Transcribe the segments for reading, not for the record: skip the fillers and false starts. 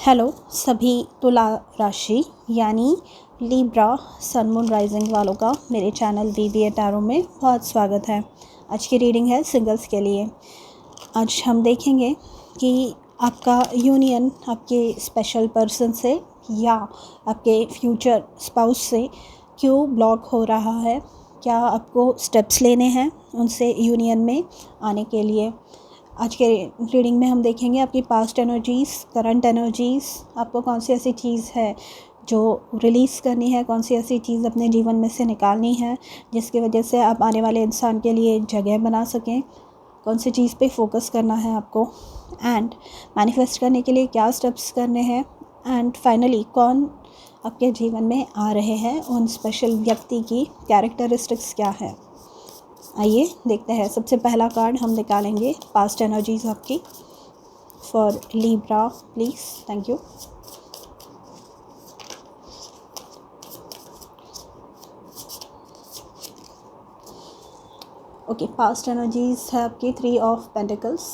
Hello सभी तुला राशि यानी लिब्रा सन मून राइजिंग वालों का मेरे चैनल बीबीए टैरो में बहुत स्वागत है। आज की रीडिंग है सिंगल्स के लिए। आज हम देखेंगे कि आपका यूनियन आपके स्पेशल पर्सन से या आपके फ्यूचर स्पाउस से क्यों ब्लॉक हो रहा है, क्या आपको स्टेप्स लेने हैं उनसे यूनियन में आने के लिए। आज के रीडिंग में हम देखेंगे आपकी पास्ट एनर्जीज़, करंट एनर्जीज़, आपको कौन सी ऐसी चीज़ है जो रिलीज़ करनी है, कौन सी ऐसी चीज़ अपने जीवन में से निकालनी है जिसकी वजह से आप आने वाले इंसान के लिए जगह बना सकें, कौन सी चीज़ पे फोकस करना है आपको, एंड मैनिफेस्ट करने के लिए क्या स्टेप्स करने हैं, एंड फाइनली कौन आपके जीवन में आ रहे हैं, उन स्पेशल व्यक्ति की कैरेक्टरिस्टिक्स क्या है। आइए देखते हैं। सबसे पहला कार्ड हम निकालेंगे पास्ट एनर्जीज आपकी for Libra please. Thank you. Okay, past energies है आपकी 3 ऑफ पेंटिकल्स,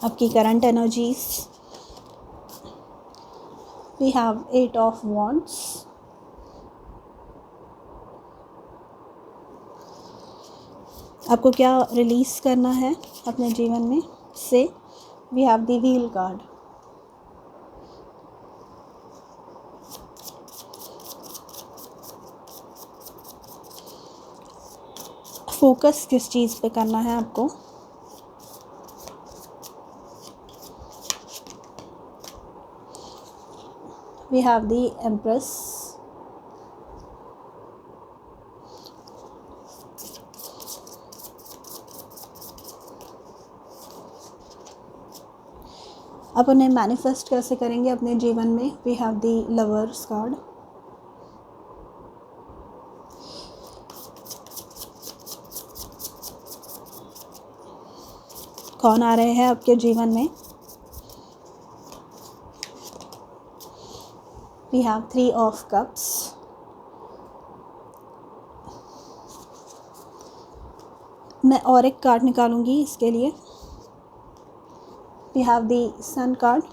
आपकी current energies we have 8 of wands, आपको क्या रिलीज़ करना है अपने जीवन में से। we have the wheel card, focus किस चीज़ पे करना है आपको। we have the Empress, आप उन्हें मैनिफेस्ट कैसे करेंगे अपने जीवन में। we have the Lovers card, कौन आ रहे हैं आपके जीवन में। we have 3 of cups, मैं और एक कार्ड निकालूंगी इसके लिए। we have the sun card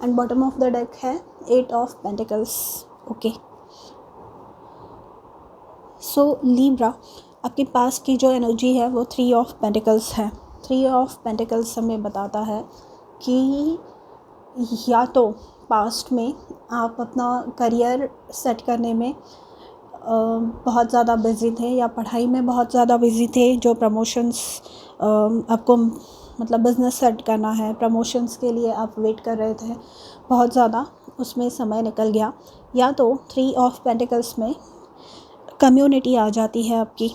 and bottom of the deck है 8 of pentacles। Okay, so Libra आपके पास की जो एनर्जी है वो 3 of pentacles है। 3 of pentacles हमें बताता है कि या तो पास्ट में आप अपना करियर सेट करने में बहुत ज़्यादा बिज़ी थे या पढ़ाई में बहुत ज़्यादा बिज़ी थे, जो प्रमोशंस आपको मतलब बिज़नेस सेट करना है, प्रमोशंस के लिए आप वेट कर रहे थे बहुत ज़्यादा, उसमें समय निकल गया। या तो 3 ऑफ पेंटिकल्स में कम्युनिटी आ जाती है आपकी,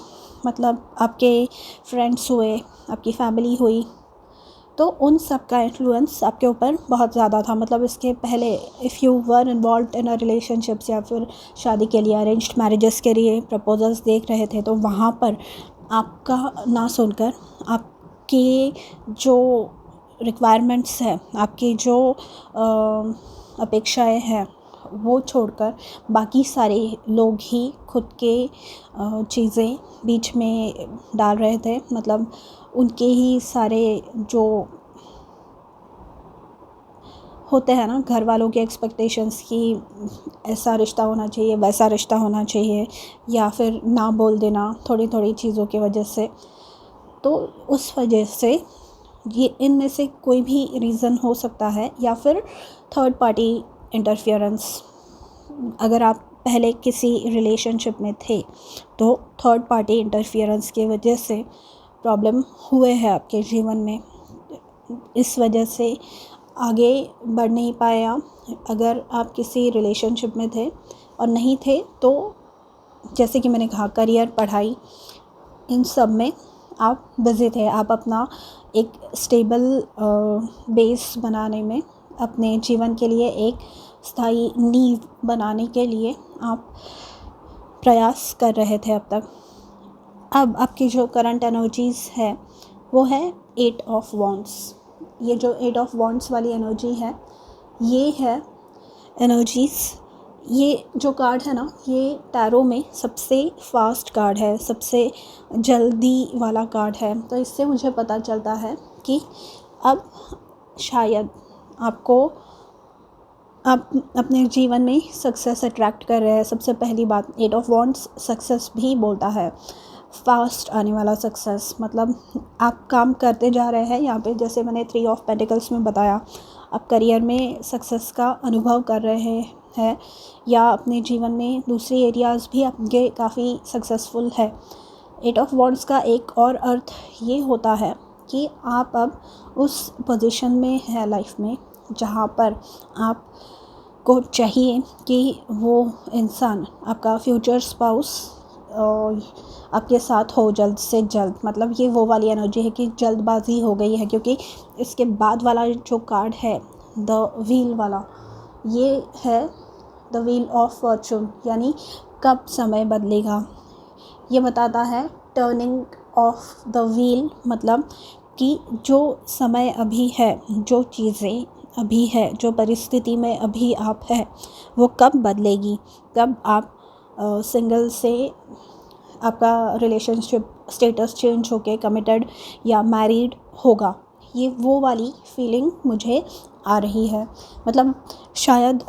मतलब आपके फ्रेंड्स हुए, आपकी फैमिली हुई, तो उन सब का इन्फ्लुएंस आपके ऊपर बहुत ज़्यादा था। मतलब इसके पहले if you were involved in a relationships या फिर शादी के लिए अरेंज्ड मैरिजेस के लिए प्रपोजल्स देख रहे थे, तो वहाँ पर आपका ना सुनकर आपके जो रिक्वायरमेंट्स है, आपकी जो अपेक्षाएं हैं, वो छोड़कर बाकी सारे लोग ही खुद के चीज़ें बीच में डाल रहे थे। मतलब उनके ही सारे जो होते हैं ना घर वालों के एक्सपेक्टेशंस की ऐसा रिश्ता होना चाहिए, वैसा रिश्ता होना चाहिए, या फिर ना बोल देना थोड़ी थोड़ी चीज़ों की वजह से। तो उस वजह से ये इनमें से कोई भी रीज़न हो सकता है, या फिर थर्ड पार्टी इंटरफियरेंस। अगर आप पहले किसी रिलेशनशिप में थे तो थर्ड पार्टी इंटरफियरेंस की वजह से प्रॉब्लम हुए हैं आपके जीवन में, इस वजह से आगे बढ़ नहीं पाए आप। अगर आप किसी रिलेशनशिप में थे और नहीं थे तो जैसे कि मैंने कहा करियर, पढ़ाई, इन सब में आप बिज़ी थे। आप अपना एक स्टेबल बेस बनाने में, अपने जीवन के लिए एक स्थायी नींव बनाने के लिए आप प्रयास कर रहे थे अब तक। अब आपकी जो करंट एनर्जीज़ है वो है 8 ऑफ वॉन्ड्स। ये जो 8 ऑफ वॉन्ड्स वाली एनर्जी है, ये है एनर्जीज़ ये जो कार्ड है ना, ये टैरो में सबसे फास्ट कार्ड है, सबसे जल्दी वाला कार्ड है। तो इससे मुझे पता चलता है कि अब शायद आप अपने जीवन में सक्सेस अट्रैक्ट कर रहे हैं। सबसे पहली बात, 8 ऑफ वॉन्ड्स सक्सेस भी बोलता है, फास्ट आने वाला सक्सेस। मतलब आप काम करते जा रहे हैं यहाँ पे, जैसे मैंने 3 ऑफ पेंटिकल्स में बताया, आप करियर में सक्सेस का अनुभव कर रहे हैं या अपने जीवन में दूसरी एरियाज़ भी आपके काफ़ी सक्सेसफुल है। 8 ऑफ वॉन्ड्स का एक और अर्थ ये होता है कि आप अब उस पोजीशन में है लाइफ में जहाँ पर आपको चाहिए कि वो इंसान, आपका फ्यूचर स्पाउस, आपके साथ हो जल्द से जल्द। मतलब ये वो वाली एनर्जी है कि जल्दबाजी हो गई है, क्योंकि इसके बाद वाला जो कार्ड है द व्हील वाला, ये है द व्हील ऑफ फॉर्चून, यानी कब समय बदलेगा। ये बताता है टर्निंग ऑफ द व्हील, मतलब कि जो समय अभी है, जो चीज़ें अभी है, जो परिस्थिति में अभी आप है, वो कब बदलेगी, कब आप सिंगल से आपका रिलेशनशिप स्टेटस चेंज होके कमिटेड या मैरिड होगा। ये वो वाली फीलिंग मुझे आ रही है। मतलब शायद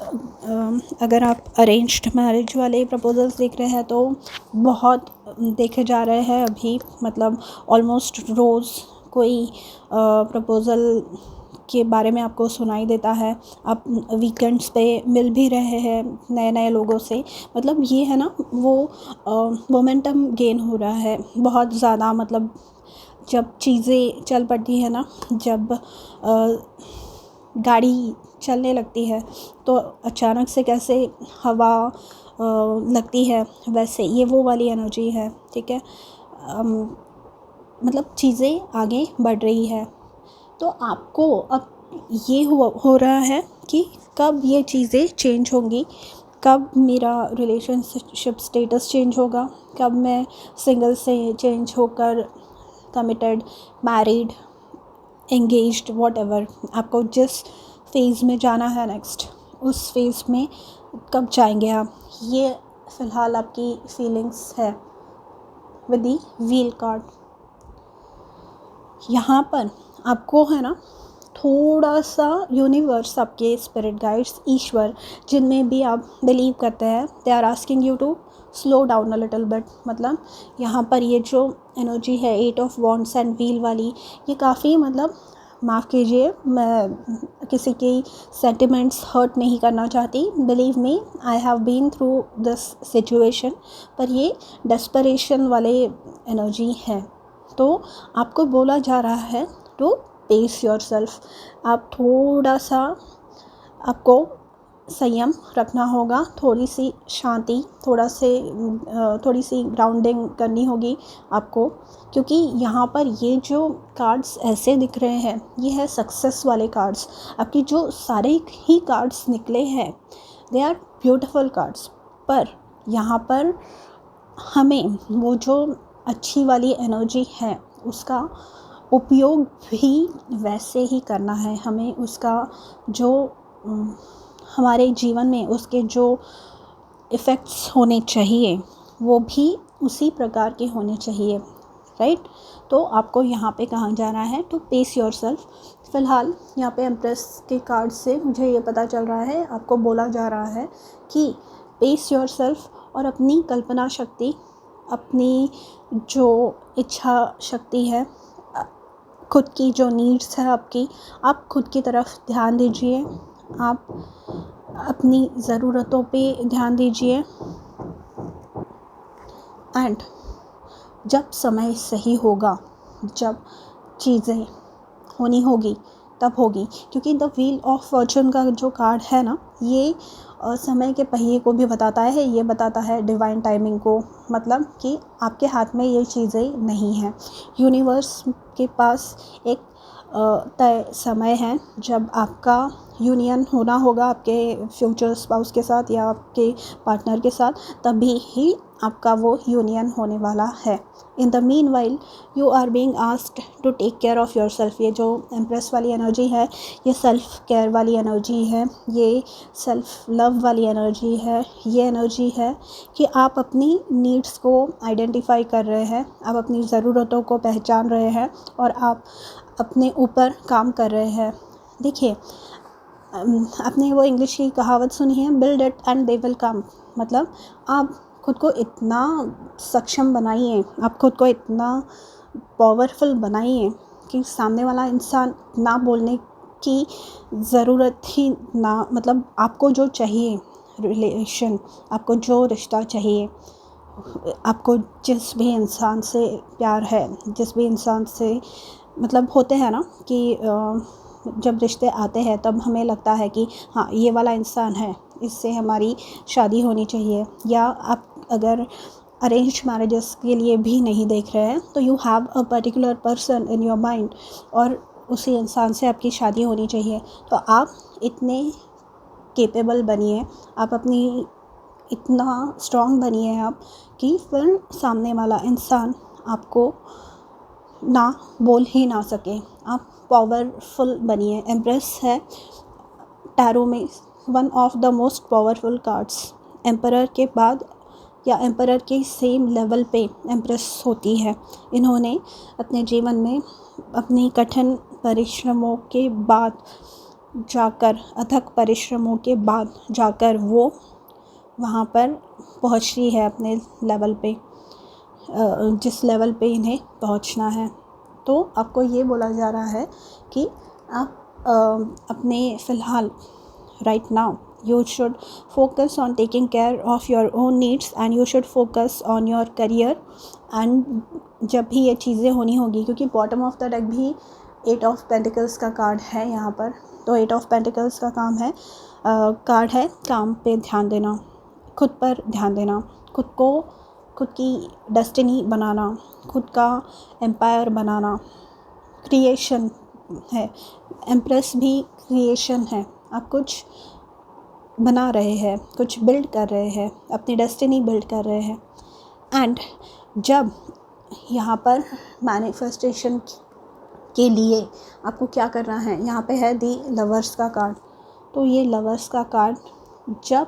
अगर आप अरेंज्ड मैरिज वाले प्रपोजल्स देख रहे हैं तो बहुत देखे जा रहे हैं अभी। मतलब ऑलमोस्ट रोज़ कोई प्रपोज़ल के बारे में आपको सुनाई देता है। आप वीकेंड्स पे मिल भी रहे हैं नए नए लोगों से। मतलब ये है ना, वो मोमेंटम गेन हो रहा है बहुत ज़्यादा। मतलब जब चीज़ें चल पड़ती है ना, जब गाड़ी चलने लगती है तो अचानक से कैसे हवा लगती है, वैसे ये वो वाली एनर्जी है। ठीक है, मतलब चीज़ें आगे बढ़ रही है। तो आपको अब ये हो रहा है कि कब ये चीज़ें चेंज होंगी, कब मेरा रिलेशनशिप स्टेटस चेंज होगा, कब मैं सिंगल से चेंज होकर कमिटेड, मैरिड, एंगेज्ड, व्हाटएवर, आपको जिस फेज़ में जाना है नेक्स्ट, उस फेज़ में कब जाएंगे आप। ये फ़िलहाल आपकी फीलिंग्स है विद दी व्हील कार्ड। यहाँ पर आपको है ना, थोड़ा सा यूनिवर्स, आपके स्पिरिट गाइड्स, ईश्वर, जिनमें भी आप बिलीव करते हैं, they are asking you to slow down a little bit. मतलब यहाँ पर ये जो एनर्जी है 8 ऑफ वॉन्ड्स एंड व्हील वाली, ये काफ़ी, मतलब माफ़ कीजिए, मैं किसी की सेंटिमेंट्स हर्ट नहीं करना चाहती। Believe me, I have been through this situation. पर ये डेस्परेशन वाले एनर्जी है। तो आपको बोला जा रहा है टू पेस योरसेल्फ। आप थोड़ा सा, आपको संयम रखना होगा, थोड़ी सी शांति, थोड़ी सी ग्राउंडिंग करनी होगी आपको। क्योंकि यहाँ पर ये जो कार्ड्स ऐसे दिख रहे हैं, ये है सक्सेस वाले कार्ड्स। आपकी जो सारे ही कार्ड्स निकले हैं, दे आर ब्यूटीफुल कार्ड्स। पर यहाँ पर हमें वो जो अच्छी वाली एनर्जी है, उसका उपयोग भी वैसे ही करना है। हमें उसका जो हमारे जीवन में उसके जो इफ़ेक्ट्स होने चाहिए, वो भी उसी प्रकार के होने चाहिए, राइट। तो आपको यहाँ पे कहा जा रहा है टू पेस योरसेल्फ। फ़िलहाल यहाँ पे एम्प्रेस के कार्ड से मुझे ये पता चल रहा है, आपको बोला जा रहा है कि पेस योरसेल्फ, और अपनी कल्पना शक्ति, अपनी जो इच्छा शक्ति है, खुद की जो नीड्स है आपकी, आप खुद की तरफ ध्यान दीजिए, आप अपनी ज़रूरतों पे ध्यान दीजिए। एंड जब समय सही होगा, जब चीज़ें होनी होगी, तब होगी। क्योंकि द व्हील ऑफ फॉर्चून का जो कार्ड है ना, ये समय के पहिए को भी बताता है, ये बताता है डिवाइन टाइमिंग को। मतलब कि आपके हाथ में ये चीज़ें नहीं हैं। यूनिवर्स के पास एक तय समय है जब आपका यूनियन होना होगा आपके फ्यूचर स्पाउस के साथ या आपके पार्टनर के साथ, तभी ही आपका वो यूनियन होने वाला है। In the meanwhile you are being asked to take care of yourself. ये जो एम्प्रेस वाली एनर्जी है, ये सेल्फ केयर वाली एनर्जी है, ये सेल्फ लव वाली एनर्जी है। ये एनर्जी है कि आप अपनी नीड्स को आइडेंटिफाई कर रहे हैं, आप अपनी ज़रूरतों को पहचान रहे हैं और आप अपने ऊपर काम कर रहे हैं। देखिए, आपने वो इंग्लिश की कहावत सुनी है, build it and they will come. मतलब आप खुद को इतना सक्षम बनाइए, आप खुद को इतना पावरफुल बनाइए कि सामने वाला इंसान ना बोलने की ज़रूरत ही ना, मतलब आपको जो चाहिए रिलेशन, आपको जो रिश्ता चाहिए, आपको जिस भी इंसान से प्यार है, जिस भी इंसान से, मतलब होते हैं ना कि जब रिश्ते आते हैं तब हमें लगता है कि हाँ, ये वाला इंसान है, इससे हमारी शादी होनी चाहिए। या आप अगर अरेंज मैरिजेस के लिए भी नहीं देख रहे हैं तो you have a particular person in your mind और उसी इंसान से आपकी शादी होनी चाहिए। तो आप इतने केपेबल बनिए, आप अपनी इतना स्ट्रॉन्ग बनिए आप कि फिर सामने वाला इंसान आपको ना बोल ही ना सके। आप पावरफुल बनिए। एम्प्रेस है टैरो में one of the most powerful cards. Emperor के बाद या एम्परर के सेम लेवल पे एम्प्रेस होती है। इन्होंने अपने जीवन में अपनी कठिन परिश्रमों के बाद जाकर, अथक परिश्रमों के बाद जाकर वो वहाँ पर पहुँची है अपने लेवल पे, जिस लेवल पे इन्हें पहुँचना है। तो आपको ये बोला जा रहा है कि आप अपने फ़िलहाल right now you should focus on taking care of your own needs and you should focus on your career। and जब भी ये चीज़ें होनी होगी, क्योंकि बॉटम ऑफ द डेक भी 8 ऑफ पेंटिकल्स का कार्ड है यहाँ पर, तो 8 ऑफ पेंटिकल्स का कार्ड है काम पे ध्यान देना, खुद पर ध्यान देना, खुद की डेस्टिनी बनाना, खुद का एम्पायर बनाना, क्रिएशन है। एम्प्रेस भी क्रिएशन है। आप कुछ बना रहे हैं, कुछ बिल्ड कर रहे हैं, अपनी डेस्टिनी बिल्ड कर रहे हैं। एंड जब यहाँ पर मैनिफेस्टेशन के लिए आपको क्या करना है, यहाँ पे है दी लवर्स का कार्ड। तो ये लवर्स का कार्ड, जब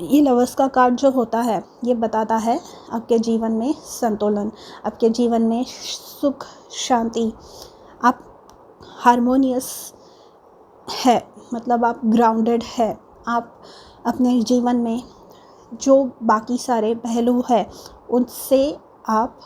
ये लवर्स का कार्ड जो होता है, ये बताता है आपके जीवन में संतुलन, आपके जीवन में सुख शांति, आप हारमोनियस है, मतलब आप ग्राउंडेड है, आप अपने जीवन में जो बाकी सारे पहलू है उनसे आप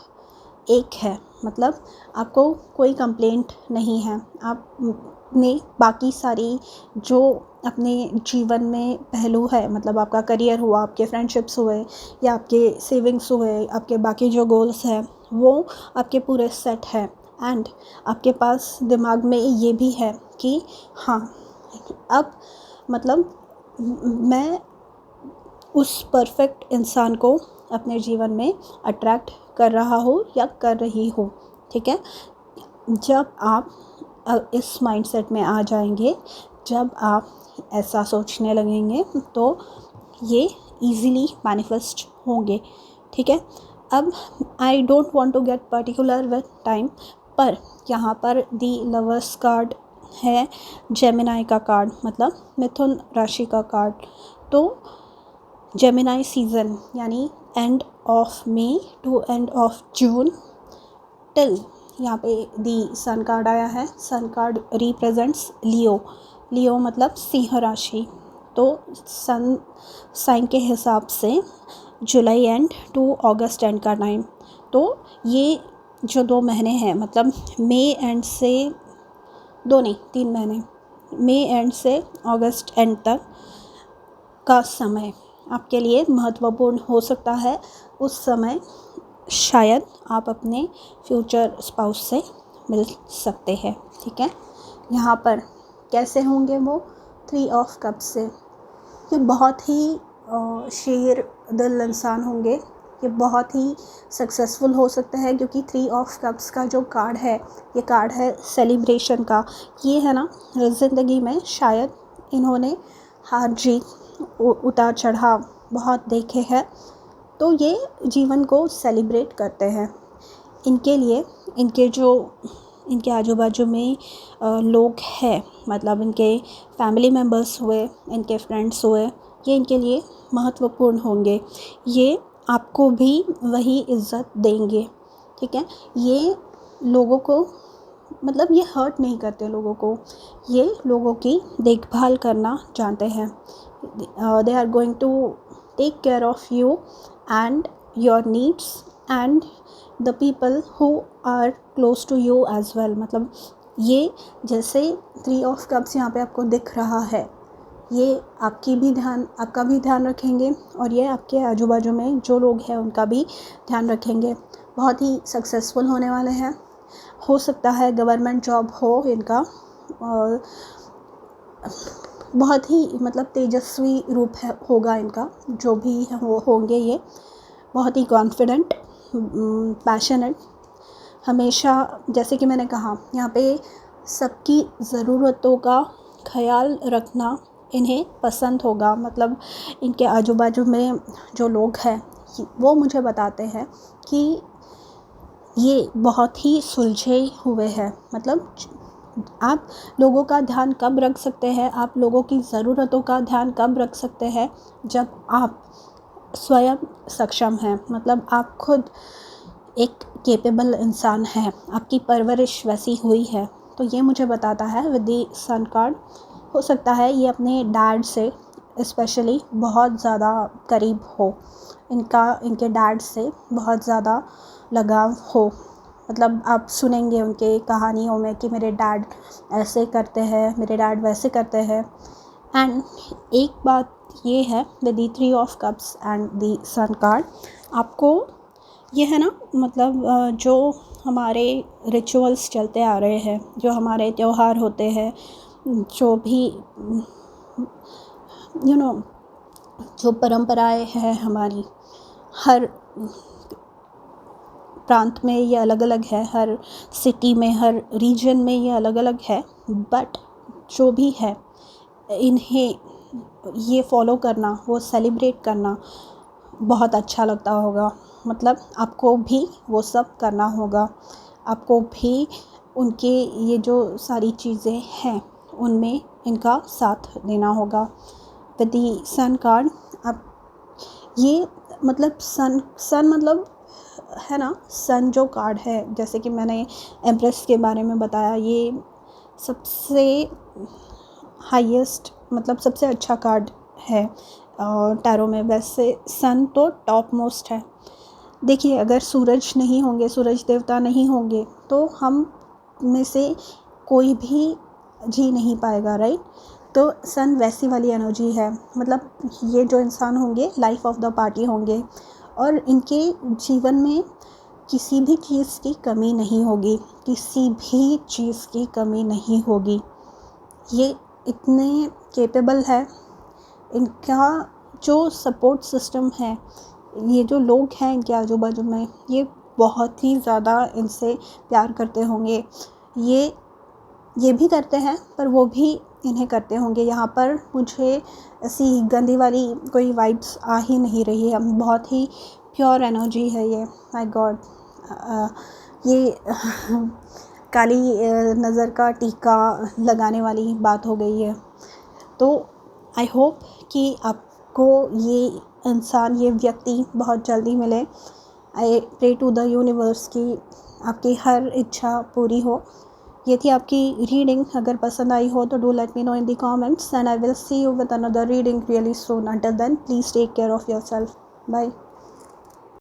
एक है, मतलब आपको कोई कंप्लेंट नहीं है। आपने बाकी सारी जो अपने जीवन में पहलू है, मतलब आपका करियर हुआ, आपके फ्रेंडशिप्स हुए या आपके सेविंग्स हुए, आपके बाकी जो गोल्स हैं वो आपके पूरे सेट है। एंड आपके पास दिमाग में ये भी है कि हाँ, अब मतलब मैं उस परफेक्ट इंसान को अपने जीवन में अट्रैक्ट कर रहा हूँ या कर रही हूँ। ठीक है, जब आप इस माइंडसेट में आ जाएंगे, जब आप ऐसा सोचने लगेंगे, तो ये इजीली मैनिफेस्ट होंगे। ठीक है, अब I don't want to get particular with time, पर यहाँ पर दी लवर्स कार्ड है जेमिनाई का कार्ड, मतलब मिथुन राशि का कार्ड। तो जेमिनाई सीज़न यानी end of May to end of June till, यहाँ पे दी सन कार्ड आया है। सन कार्ड रिप्रेजेंट्स लियो मतलब सिंह राशि। तो सन साइन के हिसाब से जुलाई एंड टू अगस्त एंड का टाइम। तो ये जो 2 महीने हैं, मतलब मई एंड से 2 नहीं 3 महीने, मई एंड से अगस्त एंड तक का समय आपके लिए महत्वपूर्ण हो सकता है। उस समय शायद आप अपने फ्यूचर स्पाउस से मिल सकते हैं। ठीक है, यहाँ पर कैसे होंगे वो? 3 ऑफ कप्स से। ये बहुत ही शेर दिल इंसान होंगे, ये बहुत ही सक्सेसफुल हो सकता है, क्योंकि 3 ऑफ कप्स का जो कार्ड है, ये कार्ड है सेलिब्रेशन का। ये है ना, ज़िंदगी में शायद इन्होंने हार जीत उतार चढ़ाव बहुत देखे हैं, तो ये जीवन को सेलिब्रेट करते हैं। इनके लिए इनके आजू बाजू में लोग हैं, मतलब इनके फैमिली मेम्बर्स हुए, इनके फ्रेंड्स हुए, ये इनके लिए महत्वपूर्ण होंगे। ये आपको भी वही इज़्ज़त देंगे, ठीक है। ये लोगों को, मतलब ये हर्ट नहीं करते लोगों को, ये लोगों की देखभाल करना जानते हैं। They are going to take care of you and your needs and the people who are close to you as well. मतलब ये जैसे 3 ऑफ कप्स यहाँ पे आपको दिख रहा है, ये आपका भी ध्यान रखेंगे, और ये आपके आजू बाजू में जो लोग हैं उनका भी ध्यान रखेंगे। बहुत ही सक्सेसफुल होने वाले हैं। हो सकता है गवर्नमेंट जॉब हो इनका, और बहुत ही मतलब तेजस्वी रूप होगा इनका, जो भी होंगे ये बहुत ही कॉन्फिडेंट, पैशनेट, हमेशा, जैसे कि मैंने कहा, यहाँ पे सबकी ज़रूरतों का ख्याल रखना इन्हें पसंद होगा। मतलब इनके आजू बाजू में जो लोग हैं वो मुझे बताते हैं कि ये बहुत ही सुलझे हुए हैं। मतलब आप लोगों का ध्यान कब रख सकते हैं, आप लोगों की ज़रूरतों का ध्यान कब रख सकते हैं, जब आप स्वयं सक्षम हैं। मतलब आप खुद एक कैपेबल इंसान हैं, आपकी परवरिश वैसी हुई है। तो ये मुझे बताता है विद द सन कार्ड। हो सकता है ये अपने डैड से स्पेशली बहुत ज़्यादा करीब हो, इनके डैड से बहुत ज़्यादा लगाव हो। मतलब आप सुनेंगे उनके कहानियों में कि मेरे डैड ऐसे करते हैं, मेरे डैड वैसे करते हैं। एंड एक बात ये है with the 3 of cups and the sun card, आपको ये है ना, मतलब जो हमारे रिचुअल्स चलते आ रहे हैं, जो हमारे त्यौहार होते हैं, जो भी जो परंपराएं हैं हमारी, हर प्रांत में ये अलग अलग है, हर सिटी में, हर रीजन में ये अलग अलग है। बट जो भी है, इन्हें ये फॉलो करना, वो सेलिब्रेट करना बहुत अच्छा लगता होगा। मतलब आपको भी वो सब करना होगा, आपको भी उनके ये जो सारी चीज़ें हैं उनमें इनका साथ देना होगा। विद द सन कार्ड, आप ये मतलब सन मतलब है ना, सन जो कार्ड है, जैसे कि मैंने एम्प्रेस के बारे में बताया, ये सबसे हाईएस्ट, मतलब सबसे अच्छा कार्ड है टैरो में। वैसे सन तो टॉप मोस्ट है। देखिए, अगर सूरज नहीं होंगे, सूरज देवता नहीं होंगे, तो हम में से कोई भी जी नहीं पाएगा, राइट। तो सन वैसी वाली एनर्जी है। मतलब ये जो इंसान होंगे लाइफ ऑफ द पार्टी होंगे, और इनके जीवन में किसी भी चीज़ की कमी नहीं होगी, किसी भी चीज़ की कमी नहीं होगी। ये इतने कैपेबल है, इनका जो सपोर्ट सिस्टम है, ये जो लोग हैं इनके आजू बाजू में, ये बहुत ही ज़्यादा इनसे प्यार करते होंगे। ये भी करते हैं, पर वो भी इन्हें करते होंगे। यहाँ पर मुझे ऐसी गंदी वाली कोई वाइब्स आ ही नहीं रही है, बहुत ही प्योर एनर्जी है ये। माय गॉड, ये काली नज़र का टीका लगाने वाली बात हो गई है। तो आई होप कि आपको ये इंसान, ये व्यक्ति बहुत जल्दी मिले। I pray to the universe कि आपकी हर इच्छा पूरी हो। ये थी आपकी रीडिंग। अगर पसंद आई हो तो do let me know in the comments, and I will see you with another reading really soon. Until then, please take care of yourself. Bye.